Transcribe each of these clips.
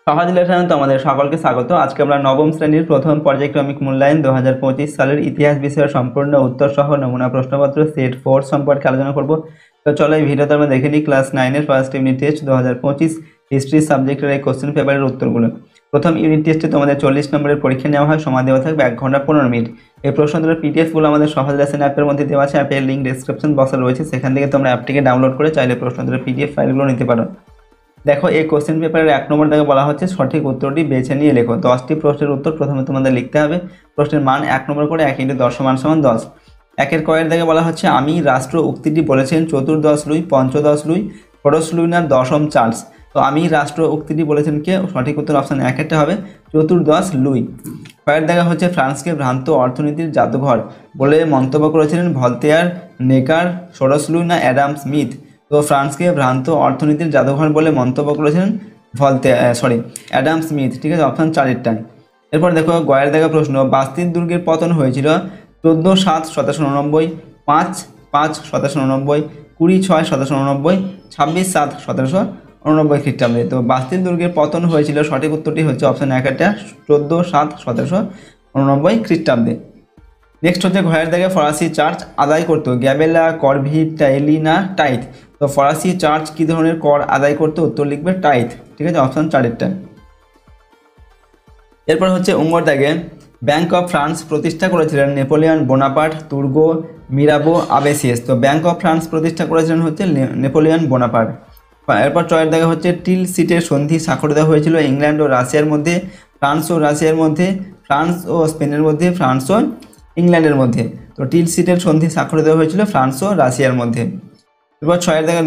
সহজ লেসনে তোমাদের সকলকে স্বাগত। আজকে আমরা নবম শ্রেণীর প্রথম পর্যায়ক্রমিক মূল্যায়ন 2025 সালের ইতিহাস বিষয়ের সম্পূর্ণ উত্তর সহ নমুনা প্রশ্নপত্র সেট 4 সম্পর্কে আলোচনা করব। তো চলো এই ভিডিওতে আমরা দেখে নিই ক্লাস 9 এর ফার্স্ট ইউনিট টেস্ট 2025 হিস্ট্রি সাবজেক্টের এই কোশ্চেন পেপারের উত্তরগুলো। প্রথম ইউনিট টেস্টে তোমাদের 40 নম্বরের পরীক্ষা নেওয়া হয়, সময় দেওয়া থাকবে 1 ঘন্টা 15 মিনিট। এই প্রশ্নগুলোর পিডিএফগুলো আমাদের সহজ লেসন অ্যাপের মধ্যে দেওয়া আছে। অ্যাপের লিঙ্ক ডেসক্রিপশন বক্সে রয়েছে, সেখান থেকে তোমরা অ্যাপটিকে ডাউনলোড করে চাইলে প্রশ্নগুলোর পিডিএফ ফাইলগুলো নিতে পারো। দেখো, এই কোশ্চেন পেপারের 1 নম্বর থেকে বলা হচ্ছে সঠিক উত্তরটি বেছে নিয়ে লেখো। 10টি প্রশ্নের উত্তর প্রথমে তোমাদের লিখতে হবে। প্রশ্নের মান 1 নম্বর করে 1 × 10 = 10। একের কয়ের থেকে বলা হচ্ছে আমি রাষ্ট্র উক্তিটি বলেছেন চতুর্দশ লুই, পঞ্চদশ লুই, ষোড়শ লুই না দশম চার্লস। তো আমি রাষ্ট্র উক্তিটি বলেছেন কে? সঠিক উত্তর অপশন 1 হবে চতুর্দশ লুই। কয়ের দেখা হচ্ছে ফ্রান্সকে ভ্রান্ত অর্থনীতির জাদুঘর বলে মন্তব্য করেছিলেন ভলতেয়ার, নেকার, ষোড়শ লুই না অ্যাডাম স্মিথ। তো ফ্রান্সকে ভ্রান্ত অর্থনীতির জাদুঘর বলে মন্তব্য করেছিলেন অ্যাডাম স্মিথ। ঠিক আছে, অপশন 4 এরপর দেখো গয়ের দেখা প্রশ্ন, বাস্তির দুর্গের পতন হয়েছিল 14/7/1789, 5/5/1789, 20/6/1789, 26/7/1789 খ্রিস্টাব্দে। তো বাস্তির দুর্গের পতন হয়েছিল, সঠিক উত্তরটি হচ্ছে অপশন 1 14/7/1789 খ্রিস্টাব্দে। নেক্সট হচ্ছে ঘয়ের দাগে ফরাসি চার্চ আদায় করতো গ্যাবেলা, করভি, টাইলি না টাইথ। তো ফরাসি চার্চ কী ধরনের কর আদায় করতো? উত্তর লিখবে টাইথ। ঠিক আছে, অপশন 4। এরপর হচ্ছে উঙ্গর দাগে ব্যাংক অফ ফ্রান্স প্রতিষ্ঠা করেছিলেন নেপোলিয়ন বোনাপার্ট, তুর্গো, মিরাবো, আবেসিয়াস। তো ব্যাংক অফ ফ্রান্স প্রতিষ্ঠা করেছিলেন হচ্ছে নেপোলিয়ন বোনাপার্ট। এরপর চয়ের দাগে হচ্ছে টিল সিটের সন্ধি স্বাক্ষরিত হয়েছিল ইংল্যান্ড ও রাশিয়ার মধ্যে, ফ্রান্স ও রাশিয়ার মধ্যে, ফ্রান্স ও স্পেনের মধ্যে, ফ্রান্স ও ইংল্যান্ডের মধ্যে। তো টিল সিটের সন্ধি স্বাক্ষরিত হয়েছিল ফ্রান্স ও রাশিয়ার মধ্যে। এরপর 6 দেখা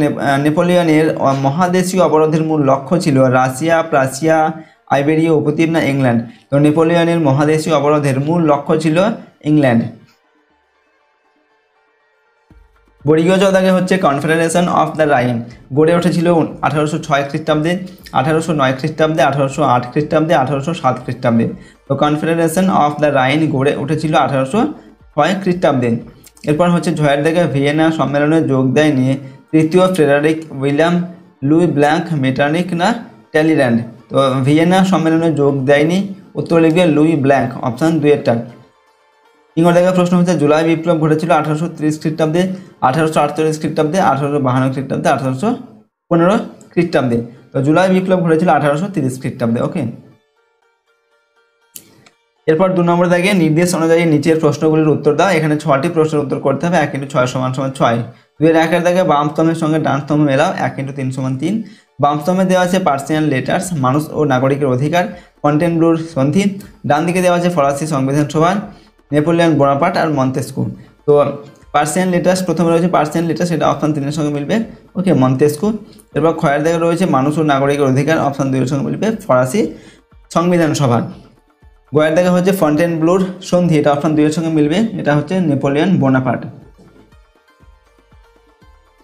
নেপোলিয়নের মহাদেশীয় অবরোধের মূল লক্ষ্য ছিল রাশিয়া, প্রাশিয়া, আইবেরীয় উপদ্বীপ না ইংল্যান্ড। তো নেপোলিয়নের মহাদেশীয় অবরোধের মূল লক্ষ্য ছিল ইংল্যান্ড। বর্গীয় দাগে হচ্ছে কনফেডারেশন অফ দ্য রাইন গড়ে উঠেছিল 1806 খ্রিস্টাব্দে, 1809 খ্রিস্টাব্দে, 1808 খ্রিস্টাব্দে, 1807 খ্রিস্টাব্দে। তো কনফেডারেশন অফ দ্য রাইন গড়ে উঠেছিল 1806 খ্রিস্টাব্দে। এরপর হচ্ছে ঝয়ের দাগে ভিয়েনা সম্মেলনে যোগ দেয় নিয়ে তৃতীয় Frederick William, Luis blank, Metternich না ট্যালিল্যান্ড। তো ভিয়েনা সম্মেলনে যোগ দেয়নি, উত্তর লিখবে লুই ব্ল্যাঙ্ক, অপশান 2 ইংরেজ দেখা প্রশ্ন হচ্ছে জুলাই বিপ্লব ঘটেছিল 1830 খ্রিস্টাব্দে, 1848 খ্রিস্টাব্দে, 1852 খ্রিস্টাব্দে, 1815 খ্রিস্টাব্দে। তো জুলাই বিপ্লব ঘটেছিল 1830 খ্রিস্টাব্দে। ওকে, এরপর 2 নম্বর দাগে নির্দেশ অনুযায়ী নিচের প্রশ্নগুলির উত্তর দাও। এখানে 6টি প্রশ্নের উত্তর করতে হবে। 1 × 6 = 6। 2-1 দাগে বাম স্তম্ভের সঙ্গে ডান স্তম্ভ মেলাও। 1 × 3 = 3। বাম স্তম্ভে দেওয়া আছে পার্সিয়ান লেটার্স, মানুষ ও নাগরিকের অধিকার, ফন্টেনব্লুর সন্ধি। ডান দিকে দেওয়া আছে ফরাসি সংবিধান সভা, নেপোলিয়ন বোনাপার্ট আর মন্তেস্কু। তো পার্সিয়ান লেটার্স প্রথমে রয়েছে, পার্সিয়ান লেটার্স এটা অপশান 3 এর সঙ্গে মিলবে। ওকে, মন্তেস্কু। এরপর ক্ষয়ের দাগে রয়েছে মানুষ ও নাগরিকের অধিকার, অপশান 2 এর সঙ্গে মিলবে ফরাসি সংবিধান সভা। গয়ের দাগে হচ্ছে ফন্টেনব্লুর সন্ধি, এটা অপশান 2 এর সঙ্গে মিলবে, এটা হচ্ছে নেপোলিয়ন বোনাপার্ট।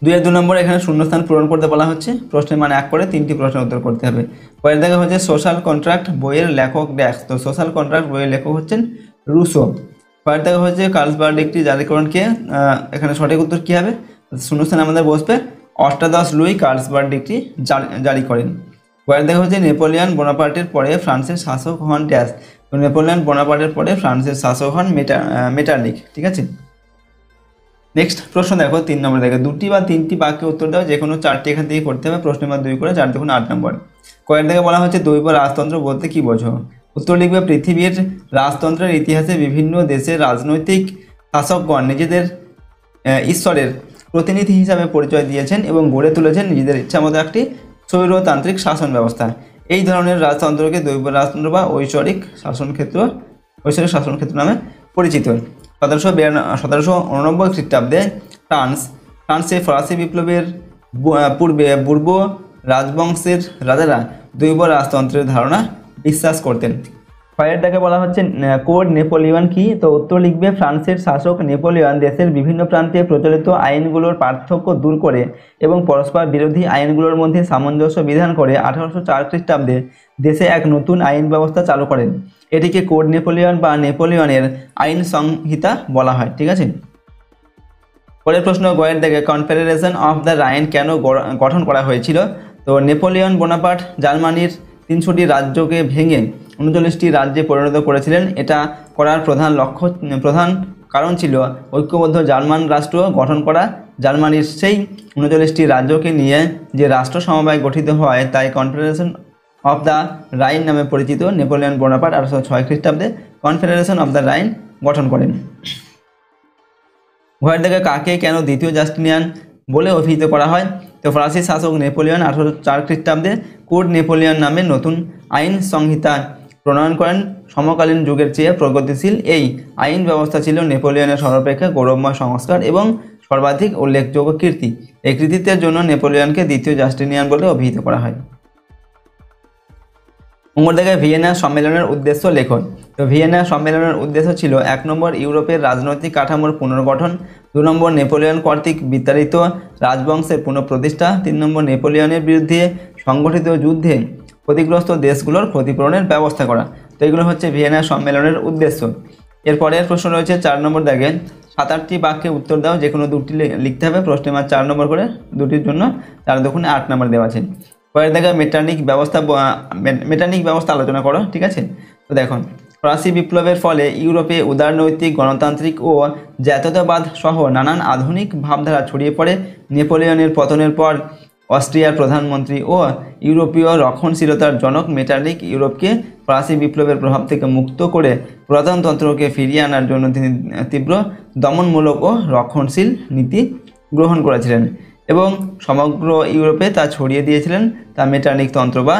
2 নম্বর এখানে শূন্যস্থান পূরণ করতে বলা হচ্ছে। প্রশ্নের মানে 1 করে 3টি প্রশ্নের উত্তর করতে হবে। গয়ের দাগে হচ্ছে সোশ্যাল কন্ট্রাক্ট বইয়ের লেখক ড্যাশ। তো সোশ্যাল কন্ট্রাক্ট বইয়ের লেখক হচ্ছেন রুসো। গয়ের দাগে হচ্ছে কার্লসবার্গ ডিক্রি জারিকরণকে, এখানে সঠিক উত্তর কী হবে? শূন্যস্থানে আমাদের বসবে অষ্টাদশ লুই কার্লসবার্গ ডিক্রি জারি করেন। গয়ের দাগে হচ্ছে নেপোলিয়ন বোনাপার্টের পরে ফ্রান্সের শাসক হন ড্যাশ। তো নেপোলিয়ন বোনাপার্টের পরে ফ্রান্সের শাসক হন মেটারনিক। ঠিক আছে, নেক্সট প্রশ্ন দেখো 3 নম্বর দেখে 2টি বা 3টি বাক্যে উত্তর দাও, যে কোনো 4টি এখান থেকে করতে হবে। প্রশ্ন নম্বর 2 করে 4 × 8 নম্বর। কয়ের থেকে বলা হচ্ছে দৈব রাজতন্ত্র বলতে কি বোঝো? উত্তর লিখবে পৃথিবীর রাজতন্ত্রের ইতিহাসে বিভিন্ন দেশের রাজনৈতিক শাসকগণ নিজেদের ঈশ্বরের প্রতিনিধি হিসাবে পরিচয় দিয়েছেন এবং গড়ে তুলেছেন নিজেদের ইচ্ছামতো একটি স্বৈরতান্ত্রিক শাসন ব্যবস্থা। এই ধরনের রাজতন্ত্রকে দৈব রাজতন্ত্র বা ঐশ্বরিক শাসনক্ষেত্র নামে পরিচিত। 1789 খ্রিস্টাব্দে ফ্রান্সে ফরাসি বিপ্লবের পূর্বে পূর্ব রাজবংশের রাজারা দৈব রাজতন্ত্রের ধারণা বিশ্বাস করতেন। ক্ষয়ের দাগে বলা হচ্ছে কোড নেপোলিয়ন কি? তো উত্তর লিখবে ফ্রান্সের শাসক নেপোলিয়ন দেশের বিভিন্ন প্রান্তে প্রচলিত আইনগুলোর পার্থক্য দূর করে এবং পরস্পর বিরোধী আইনগুলোর মধ্যে সামঞ্জস্য বিধান করে 1804 খ্রিস্টাব্দে দেশে এক নতুন আইন ব্যবস্থা চালু করেন। এটিকে কোড নেপোলিয়ন বা নেপোলিয়নের আইন সংহিতা বলা হয়। ঠিক আছে, পরের প্রশ্ন গয়ের দাগে কনফেডারেশন অফ দ্য রাইন কেন গঠন করা হয়েছিল? তো নেপোলিয়ন বোনাপার্ট জার্মানির 300টি রাজ্যকে ভেঙে 39টি রাজ্যে পরিণত করেছিলেন। এটা করার প্রধান কারণ ছিল ঐক্যবদ্ধ জার্মান রাষ্ট্র গঠন করা। জার্মানির সেই 39টি রাজ্যকে নিয়ে যে রাষ্ট্র সমবায় গঠিত হয় তাই কনফেডারেশন অফ দ্য রাইন নামে পরিচিত। নেপোলিয়ন বোনাপার্ট 1806 খ্রিস্টাব্দে কনফেডারেশন অফ দ্য রাইন গঠন করেন। ঘরের দিকে কাকে কেন দ্বিতীয় জাস্টিনিয়ান বলে অভিহিত করা হয়? তো ফরাসি শাসক নেপোলিয়ন 1804 খ্রিস্টাব্দে কোড নেপোলিয়ন নামে নতুন আইন সংহিতা প্রণয়ন করেন। সমকালীন যুগের চেয়ে প্রগতিশীল এই আইন ব্যবস্থা ছিল নেপোলিয়নের সর্বাপেক্ষা গৌরবময় সংস্কার এবং সর্বাধিক উল্লেখযোগ্য কীর্তি। এই কৃতিত্বের জন্য নেপোলিয়নকে দ্বিতীয় জাস্টিনিয়ান বলে অভিহিত করা হয়। অঙ্গদেখায় ভিয়েনা সম্মেলনের উদ্দেশ্য লেখন। তো ভিয়েনা সম্মেলনের উদ্দেশ্য ছিল 1 নম্বর ইউরোপের রাজনৈতিক কাঠামোর পুনর্গঠন, 2 নম্বর নেপোলিয়ন কর্তৃক বিতাড়িত রাজবংশের পুনঃপ্রতিষ্ঠা, 3 নম্বর নেপোলিয়নের বিরুদ্ধে সংগঠিত যুদ্ধে ক্ষতিগ্রস্ত দেশগুলোর ক্ষতিপূরণের ব্যবস্থা করা। তো এগুলো হচ্ছে ভিয়েনা সম্মেলনের উদ্দেশ্য। এরপরের প্রশ্ন রয়েছে 4 নম্বর দাগে 7-8টি বাক্যে উত্তর দাও, যে কোনো দুটি লিখতে হবে। প্রশ্নে মাত্র 4 নম্বর করে, দুটির জন্য 4 দুগুণে 8 নম্বর দেওয়া আছে। পরের দেখা মেটানিক ব্যবস্থা আলোচনা করো, ঠিক আছে। তো দেখুন, ফরাসি বিপ্লবের ফলে ইউরোপে উদারনৈতিক, গণতান্ত্রিক ও জাতীয়তাবাদ সহ নানান আধুনিক ভাবধারা ছড়িয়ে পড়ে। নেপোলিয়নের পতনের পর অস্ট্রিয়ার প্রধানমন্ত্রী ও ইউরোপীয় রক্ষণশীলতার জনক মেটারনিক ইউরোপকে ফরাসি বিপ্লবের প্রভাব থেকে মুক্ত করে পুরাতনতন্ত্রকে ফিরিয়ে আনার জন্য তিনি তীব্র দমনমূলক ও রক্ষণশীল নীতি গ্রহণ করেছিলেন এবং সমগ্র ইউরোপে তা ছড়িয়ে দিয়েছিলেন। তা মেটারনিক তন্ত্র বা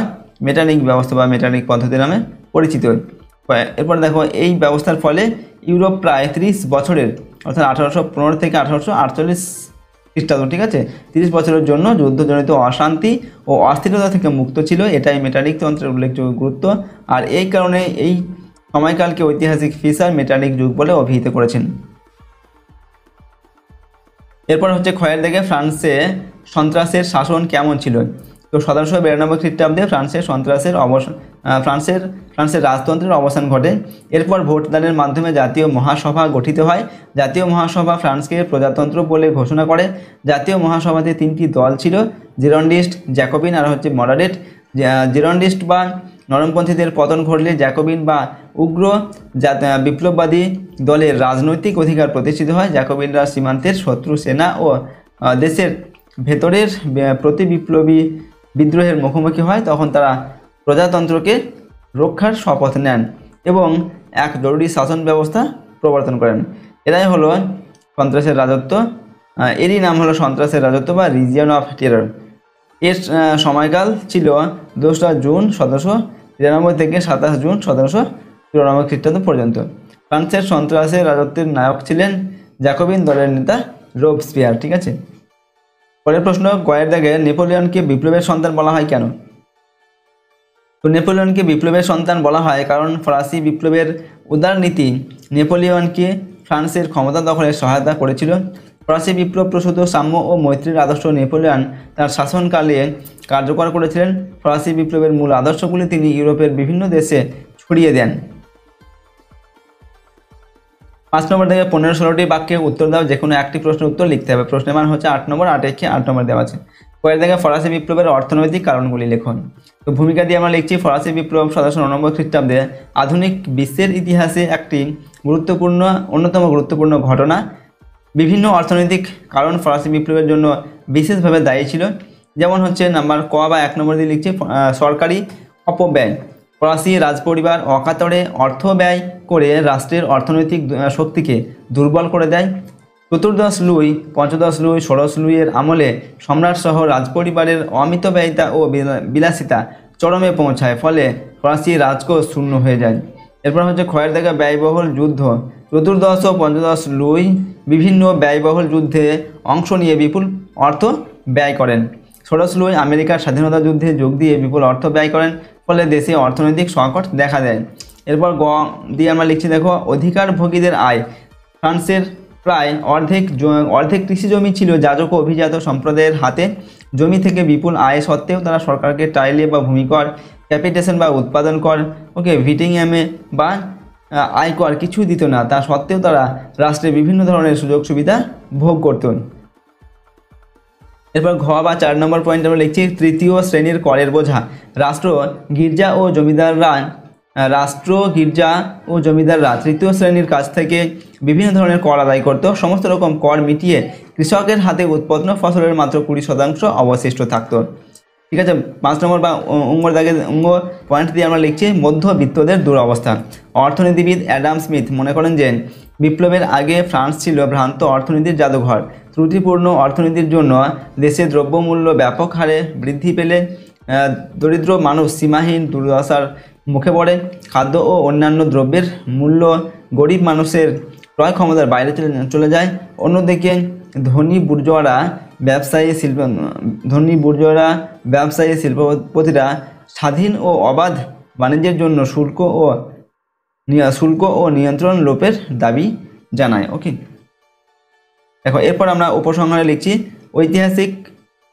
মেটারনিক ব্যবস্থা বা মেটারনিক পদ্ধতি নামে পরিচিত। এরপর দেখো, এই ব্যবস্থার ফলে ইউরোপ প্রায় 30 বছরের, অর্থাৎ 1815 থেকে 1848 খ্রিস্টাব্দ, ঠিক আছে, 30 বছরের জন্য যুদ্ধজনিত অশান্তি ও অস্থিরতা থেকে মুক্ত ছিল। এটাই মেটারনিক তন্ত্রের উল্লেখযোগ্য গুরুত্ব। আর এই কারণে এই সময়কালকে ঐতিহাসিক ফিশার মেটারনিক যুগ বলে অভিহিত করেছেন। এরপর হচ্ছে ক্ষয়ের দিকে ফ্রান্সে সন্ত্রাসের শাসন কেমন ছিল। তো 1792 খ্রিস্টাব্দে ফ্রান্সের রাজতন্ত্রের অবসান ঘটে। এরপর ভোটদানের মাধ্যমে জাতীয় মহাসভা গঠিত হয়। জাতীয় মহাসভা ফ্রান্সকে প্রজাতন্ত্র বলে ঘোষণা করে। জাতীয় মহাসভাতে 3টি দল ছিল, জিরন্ডিস্ট, জ্যাকোবিন আর হচ্ছে মডারেট। জিরন্ডিস্ট বা নরমপন্থীদের পতন ঘটলে জ্যাকোবিন বা উগ্র বিপ্লববাদী দলের রাজনৈতিক অধিকার প্রতিষ্ঠিত হয়। জ্যাকোবিনরা সীমান্তের শত্রু সেনা ও দেশের ভেতরের প্রতি বিপ্লবী বিদ্রোহের মুখোমুখি হয়। তখন তারা প্রজাতন্ত্রকে রক্ষার শপথ নেন এবং এক জরুরি শাসন ব্যবস্থা প্রবর্তন করেন। এরাই হলো সন্ত্রাসের রাজত্ব। এরই নাম হলো সন্ত্রাসের রাজত্ব বা রিজিয়ন অফ টেরর। এর সময়কাল ছিল 2 জুন 1793 থেকে 27 জুন 1794 খ্রিস্টাব্দ পর্যন্ত। ফ্রান্সের সন্ত্রাসের রাজত্বের নায়ক ছিলেন জ্যাকোবিন দলের নেতা রোবস্পিয়ার, ঠিক আছে। পরের প্রশ্ন, গয়ের দাগে নেপোলিয়নকে বিপ্লবের সন্তান বলা হয় কেন? তো নেপোলিয়নকে বিপ্লবের সন্তান বলা হয় কারণ ফরাসি বিপ্লবের উদারনীতি নেপোলিয়নকে ফ্রান্সের ক্ষমতা দখলে সহায়তা করেছিল। ফরাসি বিপ্লব প্রসূত সাম্য ও মৈত্রীর আদর্শ নেপোলিয়ন তার শাসনকালে কার্যকর করেছিলেন। ফরাসি বিপ্লবের মূল আদর্শগুলি তিনি ইউরোপের বিভিন্ন দেশে ছড়িয়ে দেন। 5 নম্বর থেকে 15-16টি বাক্যে উত্তর দাও, যে কোনো একটি প্রশ্নের উত্তর লিখতে হবে। প্রশ্নের মান হচ্ছে 8 নম্বর, 8 নম্বর দেওয়া আছে। পরের দিকে ফরাসি বিপ্লবের অর্থনৈতিক কারণগুলি লেখন। তো ভূমিকা দিয়ে আমরা লিখছি, ফরাসি বিপ্লব 1799 খ্রিস্টাব্দে আধুনিক বিশ্বের ইতিহাসে একটি অন্যতম গুরুত্বপূর্ণ ঘটনা। বিভিন্ন অর্থনৈতিক কারণ ফরাসি বিপ্লবের জন্য বিশেষভাবে দায়ী ছিল। যেমন হচ্ছে নাম্বার ক বা 1 নম্বর দিয়ে লিখছি, সরকারি অপব্যয়। ফরাসি রাজপরিবার অকাতরে অর্থ ব্যয় করে রাষ্ট্রের অর্থনৈতিক শক্তিকে দুর্বল করে দেয়। 14 লুই, 15 লুই, 16 লুইয়ের আমলে সম্রাটসহ রাজপরিবারের অমিতব্যয়িতা ও বিলাসিতা চরমে পৌঁছায়, ফলে ফরাসি রাজকোষ শূন্য হয়ে যায়। এরপর হচ্ছে ক্ষয়ের দেখা ব্যয়বহুল যুদ্ধ। 14 ও 15 লুই বিভিন্ন ব্যয়বহুল যুদ্ধে অংশ নিয়ে বিপুল অর্থ ব্যয় করেন। 16 লুই আমেরিকার স্বাধীনতা যুদ্ধে যোগ দিয়ে বিপুল অর্থ ব্যয় করেন, ফলে দেশে অর্থনৈতিক সংকট দেখা দেয়। এরপর গ দিয়ে আমরা লিখছি, দেখো, অধিকারভোগীদের আয়। ফ্রান্সের প্রায় অর্ধেক কৃষি জমি ছিল যাজক ও অভিজাত সম্প্রদায়ের হাতে। জমি থেকে বিপুল আয় সত্ত্বেও তারা সরকারকে টাইলে বা ভূমিকর, ক্যাপিটেশন বা উৎপাদন কর, ভিটিংএমে বা আয়কর কিছু দিত না। তা সত্ত্বেও তারা রাষ্ট্রে বিভিন্ন ধরনের সুযোগ সুবিধা ভোগ করত। এরপর ঘ বা 4 নম্বর পয়েন্ট আমরা লিখছি তৃতীয় শ্রেণীর করের বোঝা। রাষ্ট্র গির্জা ও জমিদাররা তৃতীয় শ্রেণীর কাছ থেকে বিভিন্ন ধরনের কর আদায় করত। সমস্ত রকম কর মিটিয়ে কৃষকের হাতে উৎপন্ন ফসলের মাত্র 20% অবশিষ্ট থাকতো। ঠিক আছে, 5 নম্বর বা অঙ্গ পয়েন্ট দিয়ে আমরা লিখছি মধ্যবিত্তদের দুরবস্থা। অর্থনীতিবিদ অ্যাডাম স্মিথ মনে করেন যে বিপ্লবের আগে ফ্রান্স ছিল ভ্রান্ত অর্থনীতির জাদুঘর। ত্রুটিপূর্ণ অর্থনীতির জন্য দেশে দ্রব্যমূল্য ব্যাপক হারে বৃদ্ধি পেলে দরিদ্র মানুষ সীমাহীন দুর্দশার মুখে পড়ে। খাদ্য ও অন্যান্য দ্রব্যের মূল্য গরিব মানুষের ক্রয় ক্ষমতার বাইরে চলে যায়। অন্যদিকে ধনী বুর্জোয়ারা ব্যবসায়ী শিল্পপতিরা স্বাধীন ও অবাধ বাণিজ্যের জন্য শুল্ক ও নিয়ন্ত্রণ লোপের দাবি জানায়। ওকে, দেখো এরপর আমরা উপসংহারে লিখছি ঐতিহাসিক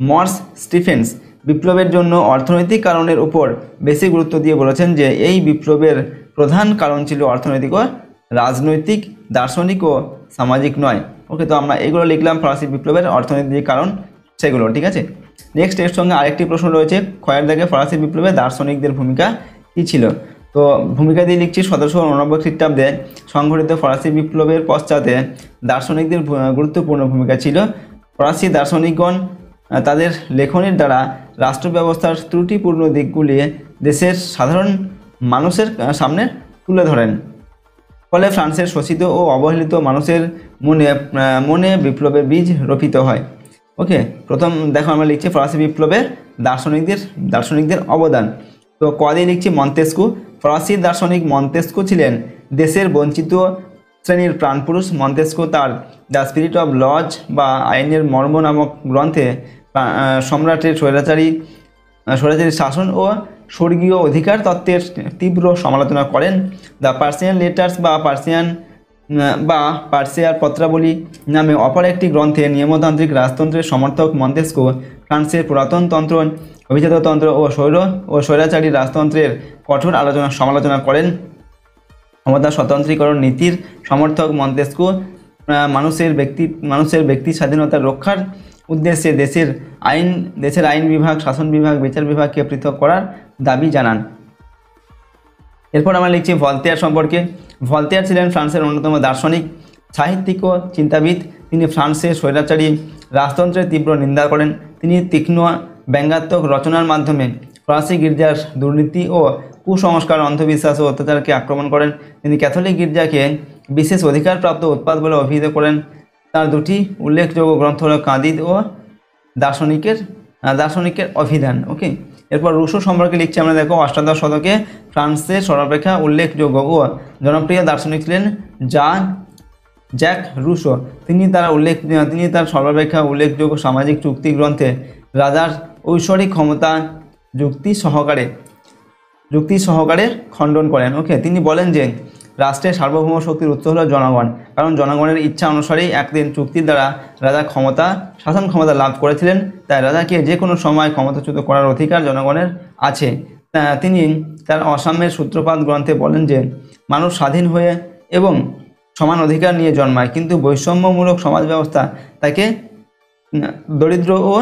মর্স স্টিফেন্স বিপ্লবের জন্য অর্থনৈতিক কারণের উপর বেশি গুরুত্ব দিয়ে বলেছেন যে এই বিপ্লবের প্রধান কারণ ছিল অর্থনৈতিক ও রাজনৈতিক, দার্শনিক ও সামাজিক নয়। ওকে, তো আমরা এগুলো লিখলাম ফরাসি বিপ্লবের অর্থনৈতিক কারণ সেগুলো। ঠিক আছে, নেক্সট এর সঙ্গে আরেকটি প্রশ্ন রয়েছে খয়ের দাগে ফরাসি বিপ্লবে দার্শনিকদের ভূমিকা কী ছিল। তো ভূমিকা দিয়ে লিখছি 1789 খ্রিস্টাব্দে সংঘটিত ফরাসি বিপ্লবের পশ্চাতে দার্শনিকদের গুরুত্বপূর্ণ ভূমিকা ছিল। ফরাসি দার্শনিকগণ তাদের লেখনের দ্বারা রাষ্ট্র ব্যবস্থার ত্রুটিপূর্ণ দিকগুলি দেশের সাধারণ মানুষের সামনে তুলে ধরেন। ফলে ফ্রান্সের শোষিত ও অবহেলিত মানুষের মনে বিপ্লবের বীজ রোপিত হয়। ওকে, প্রথম দেখো আমরা লিখছি ফরাসি বিপ্লবে দার্শনিকদের অবদান। তো কদিয়ে লিখছি মন্তেস্কু। ফরাসি দার্শনিক মন্তেস্কু ছিলেন দেশের বঞ্চিত শ্রেণীর প্রাণপুরুষ। মন্তেস্কু তার দ্য স্পিরিট অফ লজ বা আইনের মর্ম নামক গ্রন্থে সম্রাটের স্বৈরাচারী শাসন ও স্বর্গীয় অধিকার তত্ত্বের তীব্র সমালোচনা করেন। দ্য পার্সিয়ান লেটার্স বা পার্সিয়ার পত্রাবলী নামে অপর একটি গ্রন্থে নিয়মতান্ত্রিক রাজতন্ত্রের সমর্থক মন্তেস্কু ফ্রান্সের পুরাতন তন্ত্র, অভিজাততন্ত্র ও স্বৈরাচারী রাজতন্ত্রের কঠোর সমালোচনা করেন। ক্ষমতা স্বতন্ত্রীকরণ নীতির সমর্থক মন্তেস্কু মানুষের ব্যক্তি স্বাধীনতার রক্ষার উদ্দেশ্যে দেশের আইন বিভাগ, শাসন বিভাগ, বিচার বিভাগকে পৃথক করার দাবি জানান। এরপর আমরা লিখছি ভলতেয়ার সম্পর্কে। ভলতেয়ার ছিলেন ফ্রান্সের অন্যতম দার্শনিক, সাহিত্যিক ও চিন্তাবিদ। তিনি ফ্রান্সের স্বৈরাচারী রাজতন্ত্রের তীব্র নিন্দা করেন। তিনি তীক্ষ্ণ ব্যঙ্গাত্মক রচনার মাধ্যমে ফরাসি গির্জার দুর্নীতি ও কুসংস্কার, অন্ধবিশ্বাস ও অত্যাচারকে আক্রমণ করেন। তিনি ক্যাথলিক গির্জাকে বিশেষ অধিকারপ্রাপ্ত উৎপাদ বলে অভিহিত করেন। তার দুটি উল্লেখযোগ্য গ্রন্থ হল কাঁদিদ ও দার্শনিকের অভিধান। ওকে, এরপর রুশো সম্পর্কে লিখছি আমরা। দেখো অষ্টাদশ শতকে ফ্রান্সের সর্বাপেক্ষা উল্লেখযোগ্য ও জনপ্রিয় দার্শনিক ছিলেন জ্যাক রুশো। তিনি তার সর্বাপেক্ষা উল্লেখযোগ্য সামাজিক চুক্তি গ্রন্থে রাজার ঐশ্বরিক ক্ষমতা যুক্তি সহকারে খণ্ডন করেন। ওকে, তিনি বলেন যে রাষ্ট্রের সার্বভৌম শক্তির উৎস হল জনগণ, কারণ জনগণের ইচ্ছা অনুসারেই একদিন চুক্তির দ্বারা রাজা শাসন ক্ষমতা লাভ করেছিলেন। তাই রাজাকে যে কোনো সময় ক্ষমতাচ্যুত করার অধিকার জনগণের আছে। তিনি তার অসাম্যের সূত্রপাত গ্রন্থে বলেন যে মানুষ স্বাধীন হয়ে এবং সমান অধিকার নিয়ে জন্মায়, কিন্তু বৈষম্যমূলক সমাজ ব্যবস্থা তাকে দরিদ্র ও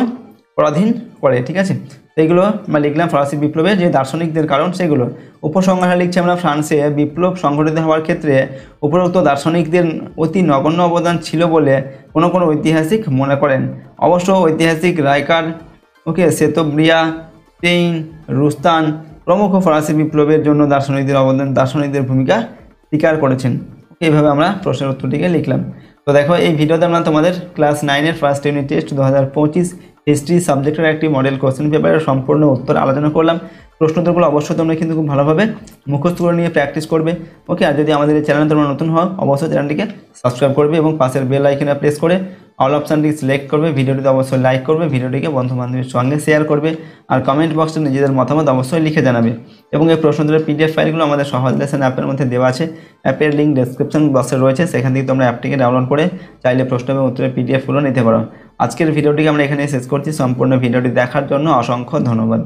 পরাধীন করে। ঠিক আছে, এইগুলো আমরা লিখলাম ফরাসি বিপ্লবের যে দার্শনিকদের কারণ সেগুলো। উপসংহারে লিখছি আমরা ফ্রান্সে বিপ্লব সংঘটিত হওয়ার ক্ষেত্রে উপরোক্ত দার্শনিকদের অতি নগণ্য অবদান ছিল বলে কোনো ঐতিহাসিক মনে করেন। অবশ্য ঐতিহাসিক রাইকার, সেতোব্রিয়া, পেইন, রুস্তান প্রমুখ ফরাসি বিপ্লবের জন্য দার্শনিকদের ভূমিকা স্বীকার করেছেন। এইভাবে আমরা প্রশ্নের উত্তরটিকে লিখলাম। তো দেখো এই ভিডিওতে আমরা তোমাদের ক্লাস 9-এর ফার্স্ট ইউনিট টেস্ট 2025 হিস্ট্রি সাবজেক্টের একটি মডেল কোশ্চেন পেপারের সম্পূর্ণ উত্তর আলোচনা করলাম। প্রশ্নোত্তরগুলো অবশ্যই তোমরা কিন্তু খুব ভালোভাবে মুখস্থ করে নিয়ে প্র্যাকটিস করবে। ওকে, আর যদি আমাদের এই চ্যানেলে তোমরা নতুন হও অবশ্যই চ্যানেলটিকে সাবস্ক্রাইব করবে এবং পাশের বেল আইকনে প্রেস করে অল অপশানটি সিলেক্ট করবে। ভিডিওটিতে অবশ্যই লাইক করবে, ভিডিওটিকে বন্ধু বান্ধবের সঙ্গে শেয়ার করবে, আর কমেন্ট বক্সে নিজেদের মতামত অবশ্যই লিখে জানাবে। এবং এই প্রশ্নোত্তরের PDF ফাইলগুলো আমাদের সহজ লেসন অ্যাপের মধ্যে দেওয়া আছে। অ্যাপের লিঙ্ক ডেসক্রিপশন বক্সে রয়েছে, সেখান থেকে তোমরা অ্যাপটিকে ডাউনলোড করে চাইলে প্রশ্ন এবং উত্তরের PDF গুলো নিতে পারো। আজকের ভিডিওটিকে আমরা এখানে শেষ করছি। সম্পূর্ণ ভিডিওটি দেখার জন্য অসংখ্য ধন্যবাদ।